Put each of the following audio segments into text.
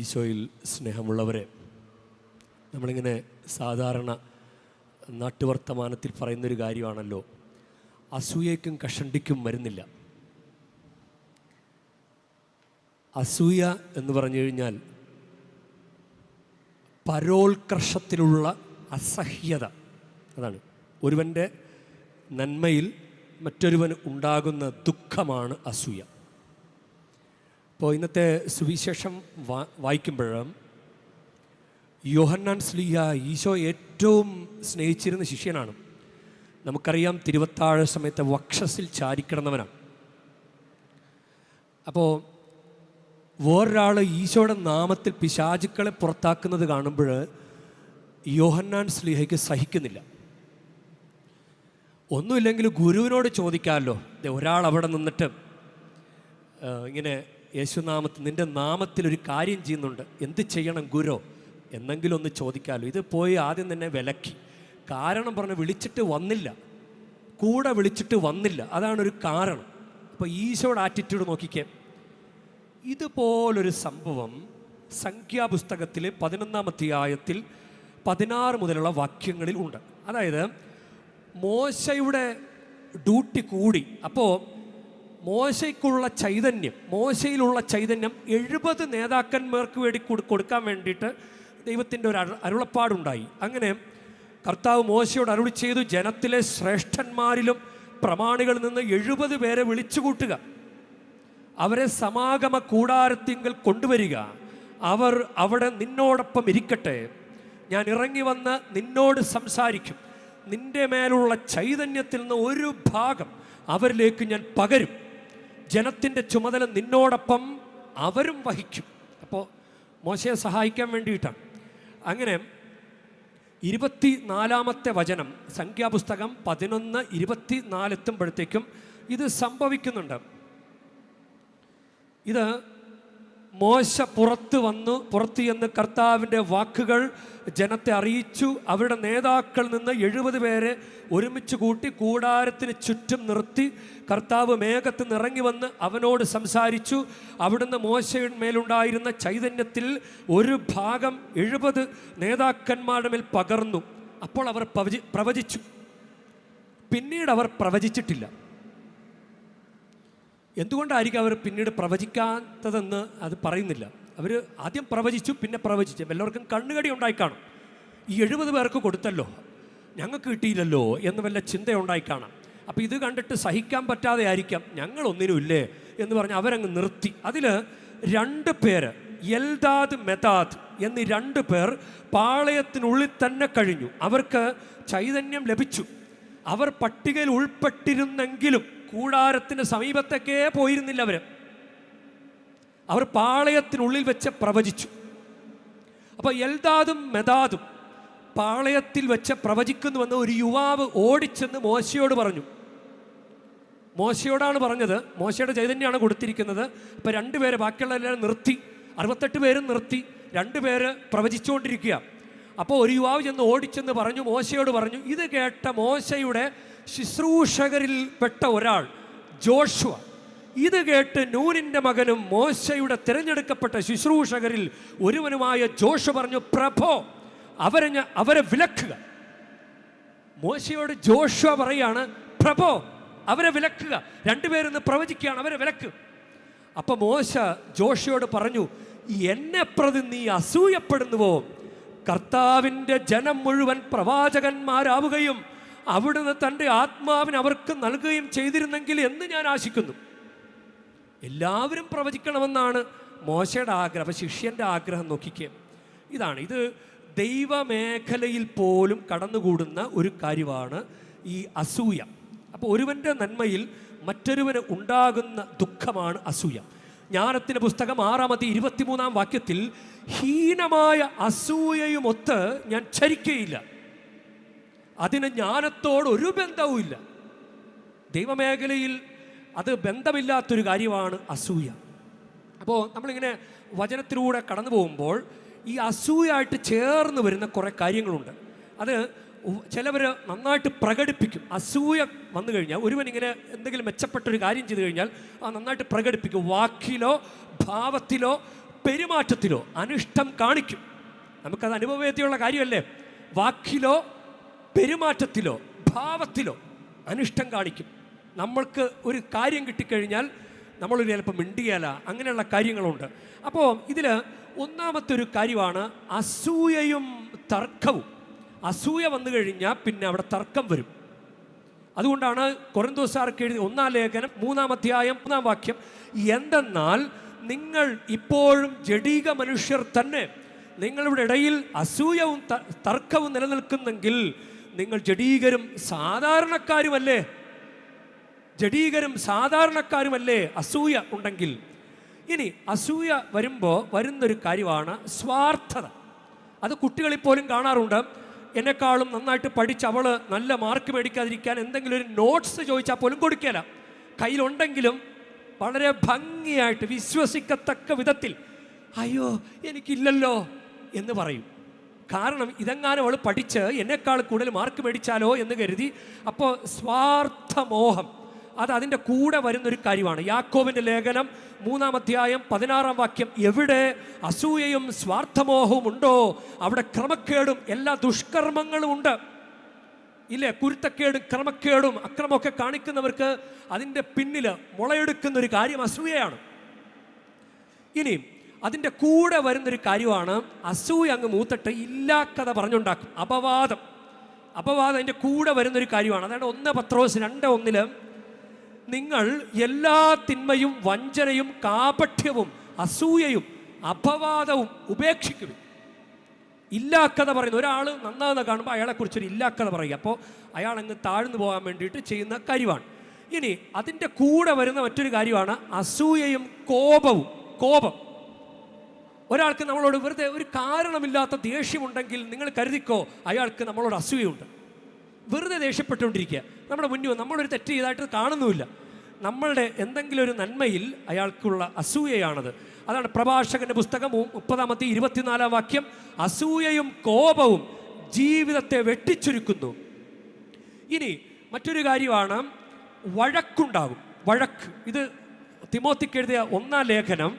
ഈശോയിൽ സ്നേഹമുള്ളവരെ, നമ്മളിങ്ങനെ സാധാരണ നാട്ടുവർത്തമാനത്തിൽ പറയുന്നൊരു കാര്യമാണല്ലോ, അസൂയയ്ക്കും കഷണ്ടിക്കും മരുന്നില്ല. അസൂയ എന്ന് പറഞ്ഞു കഴിഞ്ഞാൽ പരോത്കർഷത്തിലുള്ള അസഹ്യത. അതാണ് ഒരുവൻ്റെ നന്മയിൽ മറ്റൊരുവന് ഉണ്ടാകുന്ന ദുഃഖമാണ് അസൂയ. അപ്പോൾ ഇന്നത്തെ സുവിശേഷം വായിക്കുമ്പോഴും യോഹന്നാൻ ശ്ലീഹ ഈശോ ഏറ്റവും സ്നേഹിച്ചിരുന്ന ശിഷ്യനാണ്. നമുക്കറിയാം, തിരുവത്താഴ സമയത്ത് വക്ഷസിൽ ചാരിക്കിടന്നവനാണ്. അപ്പോൾ വേറൊരാൾ ഈശോയുടെ നാമത്തിൽ പിശാചുക്കളെ പുറത്താക്കുന്നത് കാണുമ്പോൾ യോഹന്നാൻ ശ്ലീഹയ്ക്ക് സഹിക്കുന്നില്ല. ഒന്നുമില്ലെങ്കിൽ ഗുരുവിനോട് ചോദിക്കാമല്ലോ, ഒരാൾ അവിടെ നിന്നിട്ട് ഇങ്ങനെ യേശുനാമത്തിൽ നിൻ്റെ നാമത്തിലൊരു കാര്യം ചെയ്യുന്നുണ്ട്, എന്ത് ചെയ്യണം ഗുരു എന്നെങ്കിലും ഒന്ന് ചോദിക്കാമല്ലോ. ഇത് പോയി ആദ്യം തന്നെ വിലക്കി. കാരണം പറഞ്ഞ് വിളിച്ചിട്ട് വന്നില്ല, കൂടെ വിളിച്ചിട്ട് വന്നില്ല, അതാണൊരു കാരണം. അപ്പോൾ ഈശോയുടെ ആറ്റിറ്റ്യൂഡ് നോക്കിക്കേ. ഇതുപോലൊരു സംഭവം സംഖ്യാപുസ്തകത്തിലെ 11-ാം അധ്യായത്തിൽ 16 മുതലുള്ള വാക്യങ്ങളിൽ ഉണ്ട്. അതായത് മോശയുടെ ഡ്യൂട്ടി കൂടി. അപ്പോൾ മോശയ്ക്കുള്ള ചൈതന്യം, മോശയിലുള്ള ചൈതന്യം 70 നേതാക്കന്മാർക്ക് വേണ്ടി കൊടുക്കാൻ വേണ്ടിയിട്ട് ദൈവത്തിൻ്റെ ഒരു അരുളപ്പാടുണ്ടായി. അങ്ങനെ കർത്താവ് മോശയോട് അരുളി ചെയ്തു, ജനത്തിലെ ശ്രേഷ്ഠന്മാരിലും പ്രമാണികളിൽ നിന്ന് 70 പേരെ വിളിച്ചു കൂട്ടുക, അവരെ സമാഗമ കൂടാരത്തിങ്കൽ കൊണ്ടുവരിക, അവർ അവിടെ നിന്നോടൊപ്പം ഇരിക്കട്ടെ, ഞാൻ ഇറങ്ങി വന്ന് നിന്നോട് സംസാരിക്കും, നിന്റെ മേലുള്ള ചൈതന്യത്തിൽ നിന്ന് ഒരു ഭാഗം അവരിലേക്ക് ഞാൻ പകരും, ജനത്തിൻ്റെ ചുമതല നിന്നോടൊപ്പം അവരും വഹിക്കും. അപ്പോൾ മോശയെ സഹായിക്കാൻ വേണ്ടിയിട്ടാണ്. അങ്ങനെ 24-ാമത്തെ വചനം സംഖ്യാപുസ്തകം 11:24 എത്തുമ്പോഴത്തേക്കും ഇത് സംഭവിക്കുന്നുണ്ട്. ഇത് മോശ പുറത്ത് ചെന്ന് കർത്താവിൻ്റെ വാക്കുകൾ ജനത്തെ അറിയിച്ചു. അവരുടെ നേതാക്കളിൽ നിന്ന് 70 പേരെ ഒരുമിച്ച് കൂട്ടി കൂടാരത്തിന് ചുറ്റും നിർത്തി. കർത്താവ് മേഘത്തിൽ നിന്ന് ഇറങ്ങി വന്ന് അവനോട് സംസാരിച്ചു. അവിടുന്ന് മോശയുടെ മേലുണ്ടായിരുന്ന ചൈതന്യത്തിൽ ഒരു ഭാഗം 70 നേതാക്കന്മാരുടെ മേൽ പകർന്നു. അപ്പോൾ അവർ പ്രവചിച്ചു. പിന്നീട് അവർ പ്രവചിച്ചിട്ടില്ല. എന്തുകൊണ്ടായിരിക്കും അവർ പിന്നീട് പ്രവചിക്കാത്തതെന്ന് അത് പറയുന്നില്ല. അവർ ആദ്യം പ്രവചിച്ചു, പിന്നെ പ്രവചിച്ചു. എല്ലാവർക്കും കണ്ണുകടി ഉണ്ടായി കാണും. ഈ 70 പേർക്ക് കൊടുത്തല്ലോ, ഞങ്ങൾക്ക് കിട്ടിയില്ലല്ലോ എന്ന് വല്ല ചിന്തയുണ്ടായി കാണാം. അപ്പോൾ ഇത് കണ്ടിട്ട് സഹിക്കാൻ പറ്റാതെ ആയിരിക്കാം, ഞങ്ങളൊന്നിനും ഇല്ലേ എന്ന് പറഞ്ഞ് അവരങ്ങ് നിർത്തി. അതിൽ 2 പേര്, എൽദാദ് മെദാദ് എന്നീ 2 പേർ പാളയത്തിനുള്ളിൽ തന്നെ കഴിഞ്ഞു. അവർക്ക് ചൈതന്യം ലഭിച്ചു. അവർ പട്ടികയിൽ ഉൾപ്പെട്ടിരുന്നെങ്കിലും കൂടാരത്തിന് സമീപത്തേക്കേ പോയിരുന്നില്ല. അവർ പാളയത്തിനുള്ളിൽ വെച്ച് പ്രവചിച്ചു. അപ്പോൾ എൽദാദും മെദാദും പാളയത്തിൽ വെച്ച് പ്രവചിക്കുന്നുവെന്ന് ഒരു യുവാവ് ഓടിച്ചെന്ന് മോശയോട് പറഞ്ഞു. മോശയോടാണ് പറഞ്ഞത്, മോശയുടെ ചൈതന്യമാണ് കൊടുത്തിരിക്കുന്നത്. ഇപ്പോൾ 2 പേര്, ബാക്കിയുള്ള എല്ലാവരും നിർത്തി, 68 പേരും നിർത്തി, 2 പേര് പ്രവചിച്ചുകൊണ്ടിരിക്കുക. അപ്പോൾ ഒരു യുവാവ് ചെന്ന് ഓടിച്ചെന്ന് പറഞ്ഞു, മോശയോട് പറഞ്ഞു. ഇത് കേട്ട മോശയുടെ ശുശ്രൂഷകരിൽ പെട്ട ഒരാൾ ജോഷുവ, ഇത് കേട്ട് നൂനിൻ്റെ മകനും മോശയുടെ തിരഞ്ഞെടുക്കപ്പെട്ട ശുശ്രൂഷകരിൽ ഒരുവനുമായ ജോഷു പറഞ്ഞു, പ്രഭോ, അവരെ വിലക്കുക. മോശയോട് ജോഷുവ പറയാണ്, പ്രഭോ, അവരെ വിലക്കുക. 2 പേരൊന്ന് പ്രവചിക്കുകയാണ്, അവരെ വിലക്കുക. അപ്പം മോശ ജോഷുവോട് പറഞ്ഞു, എന്നെ പ്രതി നീ അസൂയപ്പെടുന്നുവോ? കർത്താവിൻ്റെ ജനം മുഴുവൻ പ്രവാചകന്മാരാവുകയും അവിടുന്ന് തൻ്റെ ആത്മാവിന് അവർക്ക് നൽകുകയും ചെയ്തിരുന്നെങ്കിൽ എന്ന് ഞാൻ ആശിക്കുന്നു. എല്ലാവരും പ്രവചിക്കണമെന്നാണ് മോശയുടെ ആഗ്രഹം. അപ്പം ശിഷ്യൻ്റെ ആഗ്രഹം നോക്കിക്കേ. ഇത് ദൈവമേഖലയിൽ പോലും കടന്നുകൂടുന്ന ഒരു കാര്യമാണ് ഈ അസൂയ. അപ്പോൾ ഒരുവൻ്റെ നന്മയിൽ മറ്റൊരുവന് ഉണ്ടാകുന്ന ദുഃഖമാണ് അസൂയ. ജ്ഞാനത്തിൻ്റെ പുസ്തകം 6-23 വാക്യത്തിൽ, ഹീനമായ അസൂയയുമൊത്ത് ഞാൻ ചരിക്കയില്ല, അതിന് ജ്ഞാനത്തോട് ഒരു ബന്ധവുമില്ല. ദൈവമേഖലയിൽ അത് ബന്ധമില്ലാത്തൊരു കാര്യമാണ് അസൂയ. അപ്പോൾ നമ്മളിങ്ങനെ വചനത്തിലൂടെ കടന്നു പോകുമ്പോൾ ഈ അസൂയായിട്ട് ചേർന്ന് വരുന്ന കുറേ കാര്യങ്ങളുണ്ട്. അത് ചിലവർ നന്നായിട്ട് പ്രകടിപ്പിക്കും. അസൂയ വന്നു കഴിഞ്ഞാൽ ഒരുവനിങ്ങനെ എന്തെങ്കിലും മെച്ചപ്പെട്ടൊരു കാര്യം ചെയ്തു കഴിഞ്ഞാൽ നന്നായിട്ട് പ്രകടിപ്പിക്കും. വാക്കിലോ ഭാവത്തിലോ പെരുമാറ്റത്തിലോ അനിഷ്ടം കാണിക്കും. നമുക്കത് അനുഭവവേദ്യമുള്ള കാര്യമല്ലേ. വാക്കിലോ പെരുമാറ്റത്തിലോ ഭാവത്തിലോ അനിഷ്ടം കാണിക്കും. നമ്മൾക്ക് ഒരു കാര്യം കിട്ടിക്കഴിഞ്ഞാൽ നമ്മളൊരു ചിലപ്പോൾ മിണ്ടിയാല, അങ്ങനെയുള്ള കാര്യങ്ങളുണ്ട്. അപ്പോൾ ഇതിൽ ഒന്നാമത്തെ ഒരു കാര്യമാണ് അസൂയയും തർക്കവും. അസൂയ വന്നു കഴിഞ്ഞാൽ പിന്നെ അവിടെ തർക്കം വരും. അതുകൊണ്ടാണ് കൊരിന്തോസ്യർക്ക് എഴുതി 1-ാം ലേഖനം 3-ാം അധ്യായം 3-ാം വാക്യം, എന്തെന്നാൽ നിങ്ങൾ ഇപ്പോഴും ജഡീക മനുഷ്യർ തന്നെ, നിങ്ങളുടെ ഇടയിൽ അസൂയവും തർക്കവും നിലനിൽക്കുന്നെങ്കിൽ നിങ്ങൾ ജഡീകരും സാധാരണക്കാരുമല്ലേ? ജഡീകരും സാധാരണക്കാരുമല്ലേ അസൂയ ഉണ്ടെങ്കിൽ? ഇനി അസൂയ വരുമ്പോൾ വരുന്നൊരു കാര്യമാണ് സ്വാർത്ഥത. അത് കുട്ടികളിൽ പോലും കാണാറുണ്ട്. എന്നെക്കാളും നന്നായിട്ട് പഠിച്ച് അവൾ നല്ല മാർക്ക് മേടിക്കാതിരിക്കാൻ എന്തെങ്കിലും ഒരു നോട്ട്സ് ചോദിച്ചാൽ പോലും കൊടുക്കില്ല. കയ്യിലുണ്ടെങ്കിലും വളരെ ഭംഗിയായിട്ട് വിശ്വസിക്കത്തക്ക വിധത്തിൽ അയ്യോ എനിക്കില്ലല്ലോ എന്ന് പറയും. കാരണം ഇതെങ്ങാനും അവൾ പഠിച്ച് എന്നെക്കാൾ കൂടുതൽ മാർക്ക് മേടിച്ചാലോ എന്ന് കരുതി. അപ്പോൾ സ്വാർത്ഥമോഹം അത് അതിൻ്റെ കൂടെ വരുന്നൊരു കാര്യമാണ്. യാക്കോബിൻ്റെ ലേഖനം 3-ാം അധ്യായം 16-ാം വാക്യം, എവിടെ അസൂയയും സ്വാർത്ഥമോഹവും ഉണ്ടോ അവിടെ ക്രമക്കേടും എല്ലാ ദുഷ്കർമ്മങ്ങളും ഉണ്ട്. ഇല്ലേ? കുരുത്തക്കേടും ക്രമക്കേടും അക്രമമൊക്കെ കാണിക്കുന്നവർക്ക് അതിൻ്റെ പിന്നിൽ മുളയെടുക്കുന്നൊരു കാര്യം അസൂയയാണ്. ഇനി അതിൻ്റെ കൂടെ വരുന്നൊരു കാര്യമാണ് അസൂയ അങ്ങ് മൂത്തിട്ട് ഇല്ലാക്കഥ പറഞ്ഞുണ്ടാക്കും. അപവാദം അതിൻ്റെ കൂടെ വരുന്നൊരു കാര്യമാണ്. അതാണ് 1 പത്രോസ് 2:1, നിങ്ങൾ എല്ലാ തിന്മയും വഞ്ചനയും കാപഠ്യവും അസൂയയും അപവാദവും ഉപേക്ഷിക്കും. ഇല്ലാക്കഥ പറയുന്നു. ഒരാൾ നന്നാകുന്ന കാണുമ്പോൾ അയാളെക്കുറിച്ചൊരു ഇല്ലാക്കഥ പറയുക. അപ്പോൾ അയാൾ അങ്ങ് താഴ്ന്നു പോകാൻ വേണ്ടിയിട്ട് ചെയ്യുന്ന കാര്യമാണ്. ഇനി അതിൻ്റെ കൂടെ വരുന്ന മറ്റൊരു കാര്യമാണ് അസൂയയും കോപം. ഒരാൾക്ക് നമ്മളോട് വെറുതെ ഒരു കാരണമില്ലാത്ത ദേഷ്യമുണ്ടെങ്കിൽ നിങ്ങൾ കരുതിക്കോ അയാൾക്ക് നമ്മളോട് അസൂയുണ്ട്. വെറുതെ ദേഷ്യപ്പെട്ടുകൊണ്ടിരിക്കുക. നമ്മുടെ മുന്നിൽ നമ്മളൊരു തെറ്റ് ചെയ്തായിട്ട് കാണുന്നുമില്ല. നമ്മളുടെ എന്തെങ്കിലും ഒരു നന്മയിൽ അയാൾക്കുള്ള അസൂയയാണത്. അതാണ് പ്രഭാഷകന്റെ പുസ്തകം 30-ാം അധ്യായം 24-ാം വാക്യം, അസൂയയും കോപവും ജീവിതത്തെ വെട്ടിച്ചുരുക്കുന്നു. ഇനി മറ്റൊരു കാര്യമാണ് വഴക്കുണ്ടാകും. വഴക്ക് ഇത് തിമോത്തിക്ക് എഴുതിയ 1-ാം ലേഖനം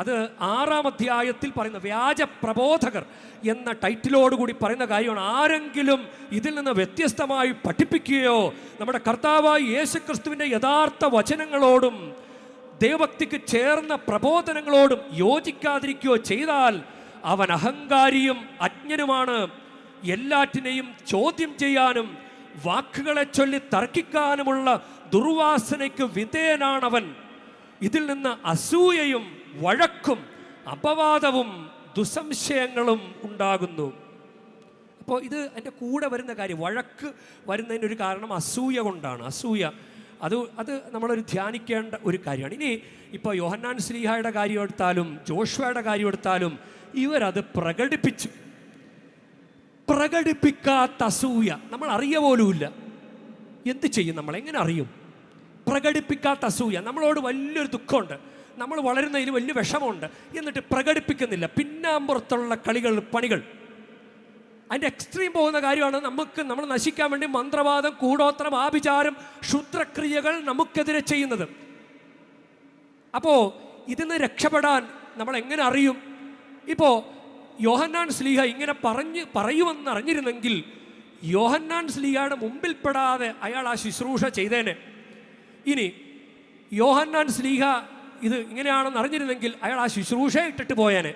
അത് 6-ാം അധ്യായത്തിൽ പറയുന്ന വ്യാജ പ്രബോധകർ എന്ന ടൈറ്റിലോടുകൂടി പറയുന്ന കാര്യമാണ്. ആരെങ്കിലും ഇതിൽ നിന്ന് വ്യത്യസ്തമായി പഠിപ്പിക്കുകയോ നമ്മുടെ കർത്താവായ യേശുക്രിസ്തുവിൻ്റെ യഥാർത്ഥ വചനങ്ങളോടും ദൈവഭക്തിക്ക് ചേർന്ന പ്രബോധനങ്ങളോടും യോജിക്കാതിരിക്കുകയോ ചെയ്താൽ അവൻ അഹങ്കാരിയും അജ്ഞനുമാണ്. എല്ലാറ്റിനെയും ചോദ്യം ചെയ്യാനും വാക്കുകളെ ചൊല്ലി തർക്കിക്കാനുമുള്ള ദുർവാസനയ്ക്ക് വിധേയനാണവൻ. ഇതിൽ നിന്ന് അസൂയയും വഴക്കും അപവാദവും ദുസംശയങ്ങളും ഉണ്ടാകുന്നു. അപ്പോൾ ഇത് എൻ്റെ കൂടെ വരുന്ന കാര്യം. വഴക്ക് വരുന്നതിൻ്റെ ഒരു കാരണം അസൂയ കൊണ്ടാണ്. അസൂയ അത് നമ്മളൊരു ധ്യാനിക്കേണ്ട ഒരു കാര്യമാണ്. ഇനി ഇപ്പോൾ യോഹന്നാൻ ശ്ലീഹായുടെ കാര്യം എടുത്താലും ജോഷുവയുടെ കാര്യം എടുത്താലും ഇവരത് പ്രകടിപ്പിക്കാത്ത അസൂയ നമ്മൾ അറിയ പോലുമില്ല. എന്ത് ചെയ്യും? നമ്മൾ എങ്ങനെ അറിയും? പ്രകടിപ്പിക്കാത്ത അസൂയ. നമ്മളോട് വലിയൊരു ദുഃഖമുണ്ട്, നമ്മൾ വളരുന്നതിന് വലിയ വിഷമമുണ്ട്, എന്നിട്ട് പ്രകടിപ്പിക്കുന്നില്ല. പിന്നാമ്പുറത്തുള്ള പണികൾ അതിൻ്റെ എക്സ്ട്രീം പോകുന്ന കാര്യമാണ്. നമ്മൾ നശിക്കാൻ വേണ്ടി മന്ത്രവാദം, കൂടോത്രം, ആഭിചാരം, ക്ഷുദ്രക്രിയകൾ നമുക്കെതിരെ ചെയ്യുന്നത്. അപ്പോൾ ഇതിൽ നിന്ന് രക്ഷപ്പെടാൻ നമ്മൾ എങ്ങനെ അറിയും? ഇപ്പോൾ യോഹന്നാൻ ശ്ലീഹ ഇങ്ങനെ പറയുമെന്ന് അറിഞ്ഞിരുന്നെങ്കിൽ യോഹന്നാൻ ശ്ലീഹയുടെ മുമ്പിൽപ്പെടാതെ അയാൾ ആ ശുശ്രൂഷ ചെയ്തേനെ. ഇനി യോഹന്നാൻ ശ്ലീഹ ഇത് ഇങ്ങനെയാണെന്ന് അറിഞ്ഞിരുന്നെങ്കിൽ അയാൾ ആ ശുശ്രൂഷ ഇട്ടിട്ട് പോയേനെ.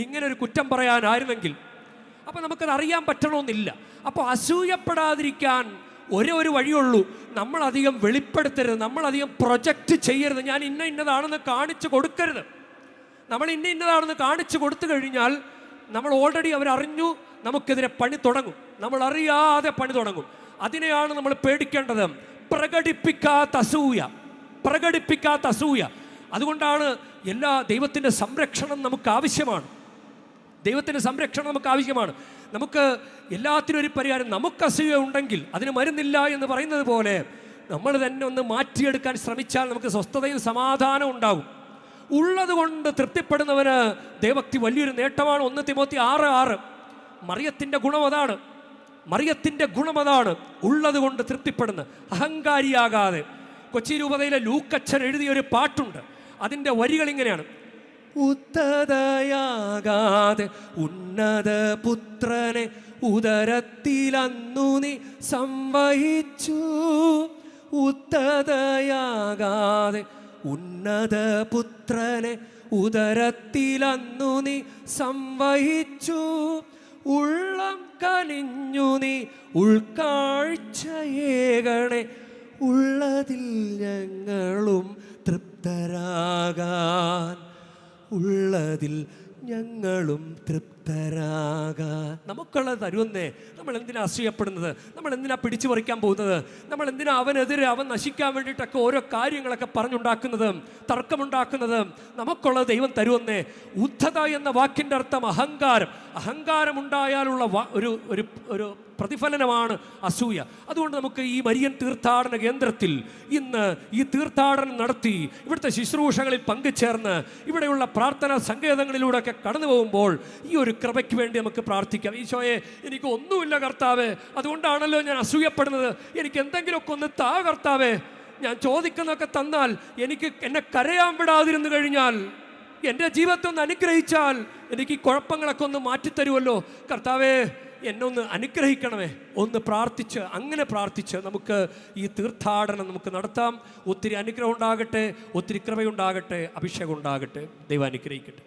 ഇങ്ങനെ ഒരു കുറ്റം പറയാനായിരുന്നെങ്കിൽ. അപ്പോൾ നമുക്കത് അറിയാൻ പറ്റണമെന്നില്ല. അപ്പോൾ അസൂയപ്പെടാതിരിക്കാൻ ഒരു വഴിയുള്ളൂ, നമ്മളധികം വെളിപ്പെടുത്തരുത്, നമ്മളധികം പ്രൊജക്റ്റ് ചെയ്യരുത്. ഞാൻ ഇന്നതാണെന്ന് കാണിച്ചു കൊടുക്കരുത്. നമ്മൾ ഇന്നതാണെന്ന് കാണിച്ചു കൊടുത്തു കഴിഞ്ഞാൽ നമ്മൾ ഓൾറെഡി അവരറിഞ്ഞു, നമുക്കെതിരെ പണി തുടങ്ങും. നമ്മൾ അറിയാതെ പണി തുടങ്ങും. അതിനെയാണ് നമ്മൾ പേടിക്കേണ്ടത്. പ്രകടിപ്പിക്കാത്ത അസൂയ. അതുകൊണ്ടാണ് ദൈവത്തിൻ്റെ സംരക്ഷണം നമുക്ക് ആവശ്യമാണ്. നമുക്ക് എല്ലാത്തിനും ഒരു പരിഹാരം. നമുക്ക് അസൂയ ഉണ്ടെങ്കിൽ അതിന് മരുന്നില്ല എന്ന് പറയുന്നത് പോലെ നമ്മൾ തന്നെ ഒന്ന് മാറ്റിയെടുക്കാൻ ശ്രമിച്ചാൽ നമുക്ക് സ്വസ്ഥതയും സമാധാനവും ഉണ്ടാകും. ഉള്ളത് കൊണ്ട് തൃപ്തിപ്പെടുന്നവന് ദൈവഭക്തി വലിയൊരു നേട്ടമാണ്. 1 തിമോത്തി 6:6. മറിയത്തിൻ്റെ ഗുണം അതാണ്. ഉള്ളത് കൊണ്ട് തൃപ്തിപ്പെടുന്ന, അഹങ്കാരിയാകാതെ. കൊച്ചി രൂപതയിലെ ലൂക്കച്ചൻ എഴുതിയൊരു പാട്ടുണ്ട്. അതിൻ്റെ വരികൾ ഇങ്ങനെയാണ്: ഉദ്ധതയാകാതെ ഉന്നത പുത്രനെ ഉദരത്തിലന്നു നീ സംവഹിച്ചു. ഉദ്ധതയാകാതെ ഉന്നത പുത്രനെ ഉദരത്തിലന്നു നീ സംവഹിച്ചു. ഉള്ളം കനിഞ്ഞു നീ ഉൾക്കാഴ്ചയേകണേ, ഉള്ളതിൽ ഞങ്ങളും തൃപ്തരാകാൻ, ഉള്ളതിൽ ഞങ്ങളും തൃപ്തരാകാൻ. നമുക്കുള്ളത് തരുമെന്നേ. നമ്മൾ എന്തിനാ അസൂയപ്പെടുന്നത്? നമ്മൾ എന്തിനാ പിടിച്ചു പറിക്കാൻ പോകുന്നത്? നമ്മൾ എന്തിനാ അവനെതിരെ, അവൻ നശിക്കാൻ വേണ്ടിയിട്ടൊക്കെ ഓരോ കാര്യങ്ങളൊക്കെ പറഞ്ഞുണ്ടാക്കുന്നത്, തർക്കമുണ്ടാക്കുന്നത്? നമുക്കുള്ളത് ദൈവം തരുമെന്നേ. ഉദ്ധത എന്ന വാക്കിൻ്റെ അർത്ഥം അഹങ്കാരം. അഹങ്കാരമുണ്ടായാലുള്ള ഒരു പ്രതിഫലനമാണ് അസൂയ. അതുകൊണ്ട് നമുക്ക് ഈ മരിയൻ തീർത്ഥാടന കേന്ദ്രത്തിൽ ഇന്ന് ഈ തീർത്ഥാടനം നടത്തി ഇവിടുത്തെ ശുശ്രൂഷകളിൽ പങ്കുചേർന്ന് ഇവിടെയുള്ള പ്രാർത്ഥനാ സങ്കേതങ്ങളിലൂടെയൊക്കെ കടന്നു പോകുമ്പോൾ ഈ ഒരു കൃപയ്ക്ക് വേണ്ടി നമുക്ക് പ്രാർത്ഥിക്കാം. ഈശോയെ, എനിക്ക് ഒന്നുമില്ല കർത്താവേ, അതുകൊണ്ടാണല്ലോ ഞാൻ അസൂയപ്പെടുന്നത്. എനിക്ക് എന്തെങ്കിലുമൊക്കെ ഒന്ന് താ കർത്താവേ. ഞാൻ ചോദിക്കുന്നതൊക്കെ തന്നാൽ, എനിക്ക് എന്നെ കരയാൻ വിടാതിരുന്നു കഴിഞ്ഞാൽ, എൻ്റെ ജീവിതത്തെ ഒന്ന് അനുഗ്രഹിച്ചാൽ, എനിക്ക് ഈ കുഴപ്പങ്ങളൊക്കെ ഒന്ന് മാറ്റിത്തരുമല്ലോ കർത്താവേ, എന്നെ ഒന്ന് അനുഗ്രഹിക്കണമേ. ഒന്ന് പ്രാർത്ഥിച്ച്, അങ്ങനെ പ്രാർത്ഥിച്ച് നമുക്ക് ഈ തീർത്ഥാടനം നമുക്ക് നടത്താം. ഒത്തിരി അനുഗ്രഹം ഉണ്ടാകട്ടെ, ഒത്തിരി കൃപയുണ്ടാകട്ടെ, അഭിഷേകം ഉണ്ടാകട്ടെ. ദൈവം അനുഗ്രഹിക്കട്ടെ.